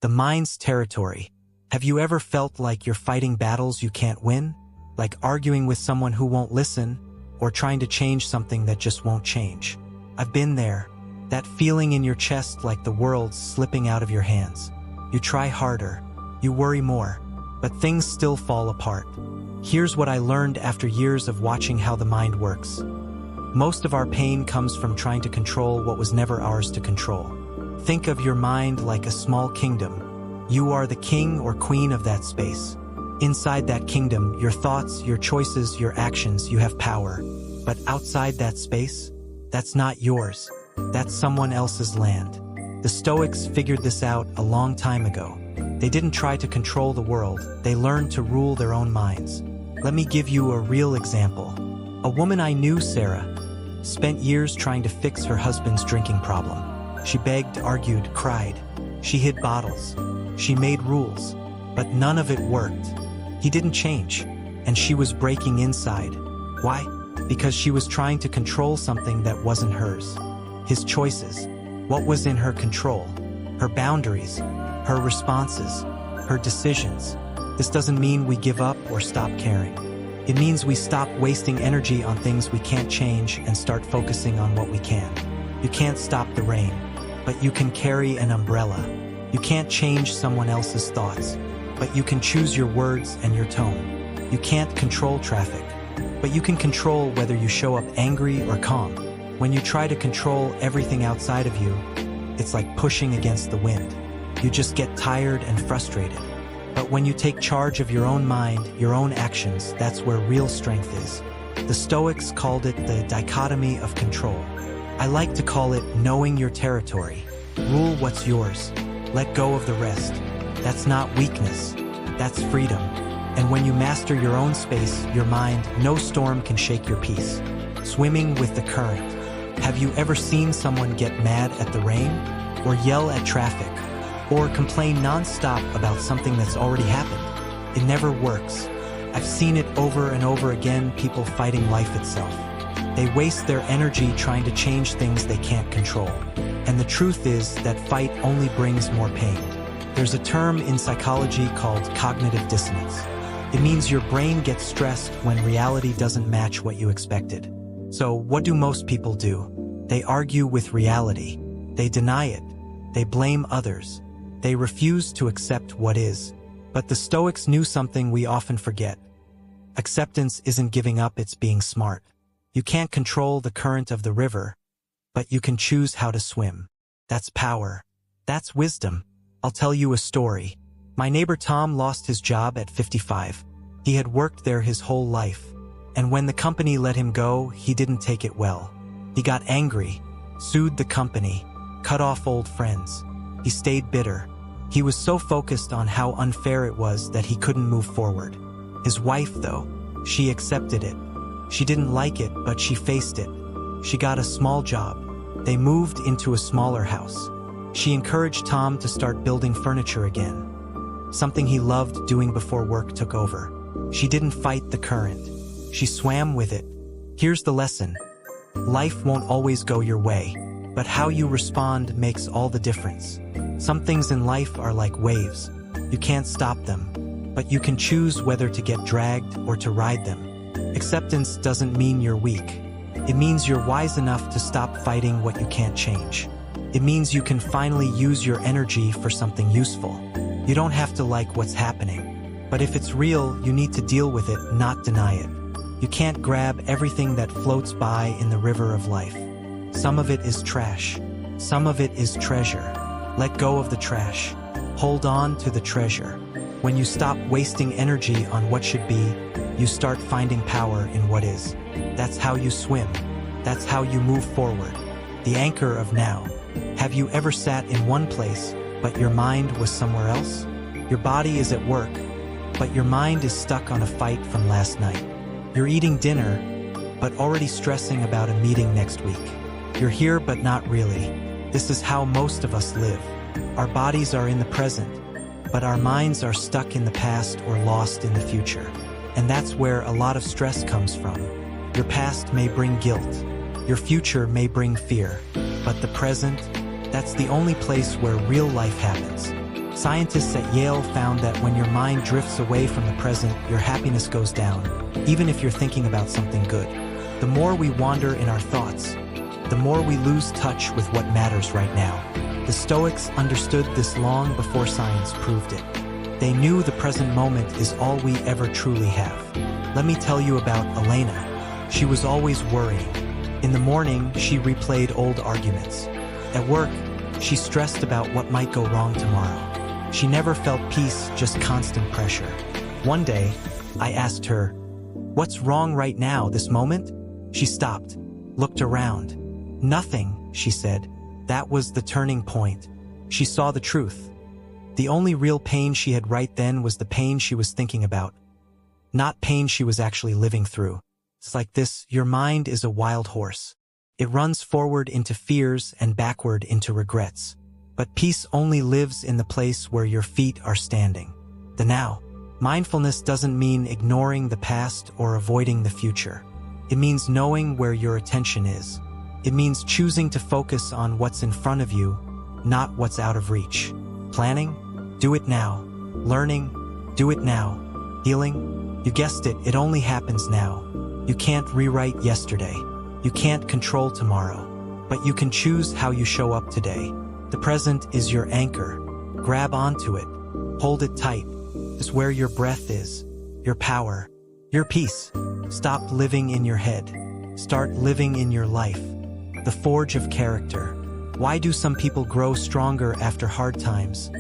the mind's territory. Have you ever felt like you're fighting battles you can't win? Like arguing with someone who won't listen, or trying to change something that just won't change? I've been there. That feeling in your chest like the world's slipping out of your hands. You try harder, you worry more, but things still fall apart. Here's what I learned after years of watching how the mind works. Most of our pain comes from trying to control what was never ours to control. Think of your mind like a small kingdom. You are the king or queen of that space. Inside that kingdom, your thoughts, your choices, your actions, you have power. But outside that space, that's not yours. That's someone else's land. The Stoics figured this out a long time ago. They didn't try to control the world, they learned to rule their own minds. Let me give you a real example. A woman I knew, Sarah, spent years trying to fix her husband's drinking problem. She begged, argued, cried. She hid bottles. She made rules, but none of it worked. He didn't change, and she was breaking inside. Why? Because she was trying to control something that wasn't hers. His choices. What was in her control? Her boundaries, her responses, her decisions. This doesn't mean we give up or stop caring. It means we stop wasting energy on things we can't change and start focusing on what we can. You can't stop the rain, but you can carry an umbrella. You can't change someone else's thoughts, but you can choose your words and your tone. You can't control traffic, but you can control whether you show up angry or calm. When you try to control everything outside of you, it's like pushing against the wind. You just get tired and frustrated. But when you take charge of your own mind, your own actions, that's where real strength is. The Stoics called it the dichotomy of control. I like to call it knowing your territory. Rule what's yours. Let go of the rest. That's not weakness. That's freedom. And when you master your own space, your mind, no storm can shake your peace. Swimming with the current. Have you ever seen someone get mad at the rain? Or yell at traffic? Or complain non-stop about something that's already happened? It never works. I've seen it over and over again, people fighting life itself. They waste their energy trying to change things they can't control. And the truth is that fight only brings more pain. There's a term in psychology called cognitive dissonance. It means your brain gets stressed when reality doesn't match what you expected. So what do most people do? They argue with reality. They deny it. They blame others. They refuse to accept what is. But the Stoics knew something we often forget. Acceptance isn't giving up, it's being smart. You can't control the current of the river, but you can choose how to swim. That's power. That's wisdom. I'll tell you a story. My neighbor Tom lost his job at 55. He had worked there his whole life. And when the company let him go, he didn't take it well. He got angry, sued the company, cut off old friends. He stayed bitter. He was so focused on how unfair it was that he couldn't move forward. His wife, though, she accepted it. She didn't like it, but she faced it. She got a small job. They moved into a smaller house. She encouraged Tom to start building furniture again, something he loved doing before work took over. She didn't fight the current. She swam with it. Here's the lesson. Life won't always go your way, but how you respond makes all the difference. Some things in life are like waves. You can't stop them, but you can choose whether to get dragged or to ride them. Acceptance doesn't mean you're weak. It means you're wise enough to stop fighting what you can't change. It means you can finally use your energy for something useful. You don't have to like what's happening, but if it's real, you need to deal with it, not deny it. You can't grab everything that floats by in the river of life. Some of it is trash. Some of it is treasure. Let go of the trash. Hold on to the treasure. When you stop wasting energy on what should be, you start finding power in what is. That's how you swim. That's how you move forward. The anchor of now. Have you ever sat in one place, but your mind was somewhere else? Your body is at work, but your mind is stuck on a fight from last night. You're eating dinner, but already stressing about a meeting next week. You're here, but not really. This is how most of us live. Our bodies are in the present, but our minds are stuck in the past or lost in the future. And that's where a lot of stress comes from. Your past may bring guilt. Your future may bring fear. But the present, that's the only place where real life happens. Scientists at Yale found that when your mind drifts away from the present, your happiness goes down, even if you're thinking about something good. The more we wander in our thoughts, the more we lose touch with what matters right now. The Stoics understood this long before science proved it. They knew the present moment is all we ever truly have. Let me tell you about Elena. She was always worrying. In the morning, she replayed old arguments. At work, she stressed about what might go wrong tomorrow. She never felt peace, just constant pressure. One day, I asked her, "What's wrong right now, this moment?" She stopped, looked around. "Nothing," she said. That was the turning point. She saw the truth. The only real pain she had right then was the pain she was thinking about, not pain she was actually living through. It's like this: your mind is a wild horse. It runs forward into fears and backward into regrets. But peace only lives in the place where your feet are standing. The now. Mindfulness doesn't mean ignoring the past or avoiding the future. It means knowing where your attention is. It means choosing to focus on what's in front of you, not what's out of reach. Planning? Do it now. Learning? Do it now. Healing? You guessed it, it only happens now. You can't rewrite yesterday. You can't control tomorrow. But you can choose how you show up today. The present is your anchor. Grab onto it. Hold it tight. It's where your breath is, your power, your peace. Stop living in your head. Start living in your life. The forge of character. Why do some people grow stronger after hard times,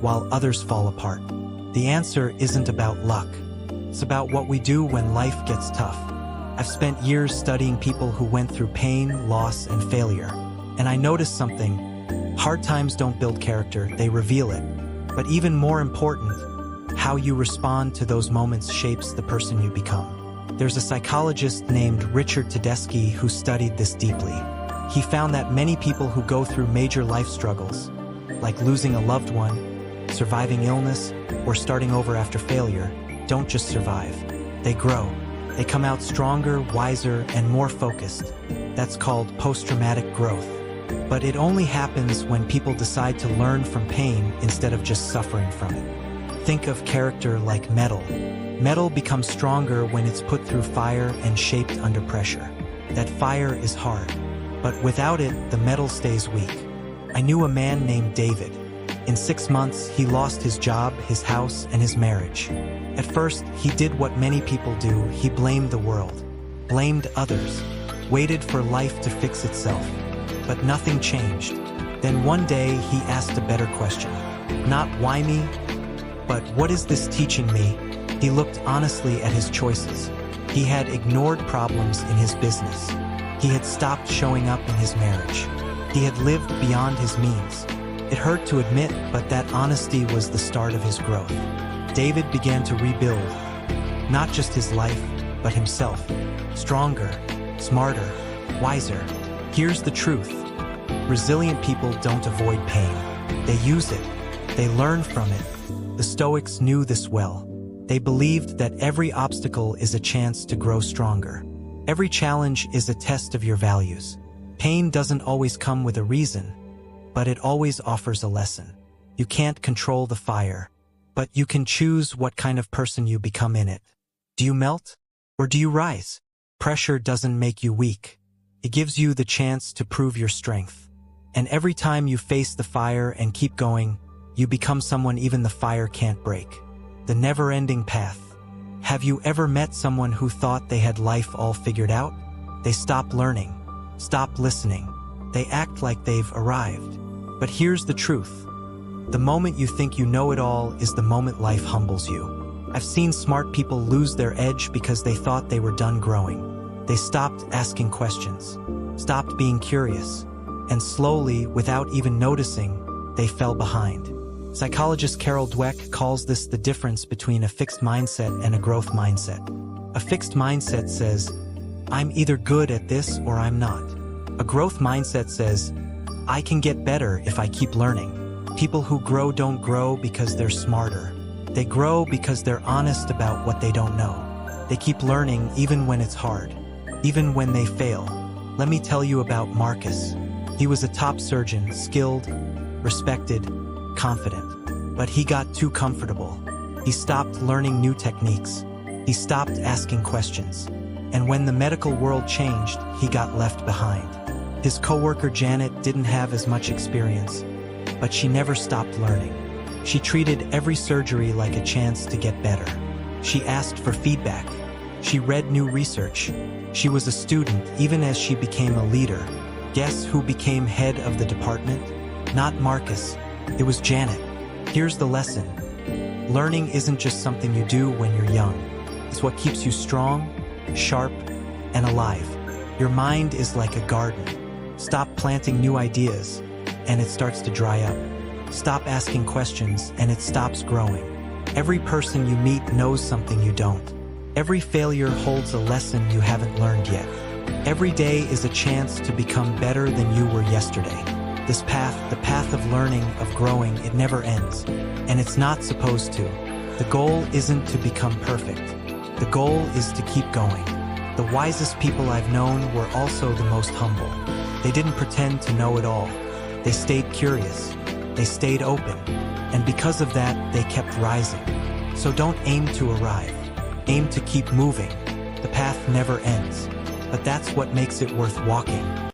while others fall apart? The answer isn't about luck. It's about what we do when life gets tough. I've spent years studying people who went through pain, loss, and failure, and I noticed something. Hard times don't build character, they reveal it. But even more important, how you respond to those moments shapes the person you become. There's a psychologist named Richard Tedeschi who studied this deeply. He found that many people who go through major life struggles, like losing a loved one, surviving illness, or starting over after failure, don't just survive. They grow. They come out stronger, wiser, and more focused. That's called post-traumatic growth. But it only happens when people decide to learn from pain instead of just suffering from it. Think of character like metal. Metal becomes stronger when it's put through fire and shaped under pressure. That fire is hard, but without it, the metal stays weak. I knew a man named David. In 6 months, he lost his job, his house, and his marriage. At first, he did what many people do. He blamed the world, blamed others, waited for life to fix itself. But nothing changed. Then one day he asked a better question. Not why me, but what is this teaching me? He looked honestly at his choices. He had ignored problems in his business. He had stopped showing up in his marriage. He had lived beyond his means. It hurt to admit, but that honesty was the start of his growth. David began to rebuild, not just his life, but himself. Stronger, smarter, wiser. Here's the truth. Resilient people don't avoid pain. They use it. They learn from it. The Stoics knew this well. They believed that every obstacle is a chance to grow stronger. Every challenge is a test of your values. Pain doesn't always come with a reason, but it always offers a lesson. You can't control the fire, but you can choose what kind of person you become in it. Do you melt, or do you rise? Pressure doesn't make you weak. It gives you the chance to prove your strength. And every time you face the fire and keep going, you become someone even the fire can't break. The never-ending path. Have you ever met someone who thought they had life all figured out? They stop learning, stop listening. They act like they've arrived. But here's the truth. The moment you think you know it all is the moment life humbles you. I've seen smart people lose their edge because they thought they were done growing. They stopped asking questions, stopped being curious, and slowly, without even noticing, they fell behind. Psychologist Carol Dweck calls this the difference between a fixed mindset and a growth mindset. A fixed mindset says, I'm either good at this or I'm not. A growth mindset says, I can get better if I keep learning. People who grow don't grow because they're smarter. They grow because they're honest about what they don't know. They keep learning even when it's hard, even when they fail. Let me tell you about Marcus. He was a top surgeon, skilled, respected, confident. But he got too comfortable. He stopped learning new techniques. He stopped asking questions. And when the medical world changed, he got left behind. His coworker Janet didn't have as much experience, but she never stopped learning. She treated every surgery like a chance to get better. She asked for feedback. She read new research. She was a student even as she became a leader. Guess who became head of the department? Not Marcus. It was Janet. Here's the lesson. Learning isn't just something you do when you're young. It's what keeps you strong, sharp, and alive. Your mind is like a garden. Stop planting new ideas, and it starts to dry up. Stop asking questions, and it stops growing. Every person you meet knows something you don't. Every failure holds a lesson you haven't learned yet. Every day is a chance to become better than you were yesterday. This path, the path of learning, of growing, it never ends. And it's not supposed to. The goal isn't to become perfect. The goal is to keep going. The wisest people I've known were also the most humble. They didn't pretend to know it all. They stayed curious. They stayed open. And because of that, they kept rising. So don't aim to arrive. Aim to keep moving. The path never ends. But that's what makes it worth walking.